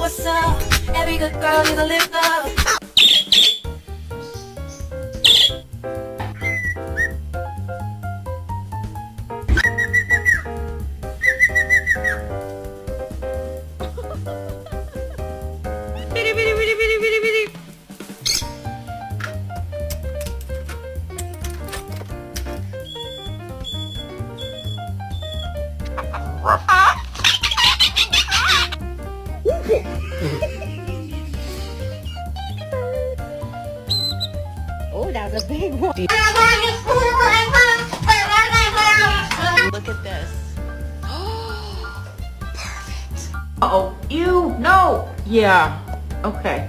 what's up. Every good girl needs a lift up. Bitty, bitty, bitty, bitty, bitty, bitty. Oh, that's a big one. Look at this. Perfect. Uh-oh. Ew. No. Yeah. Okay.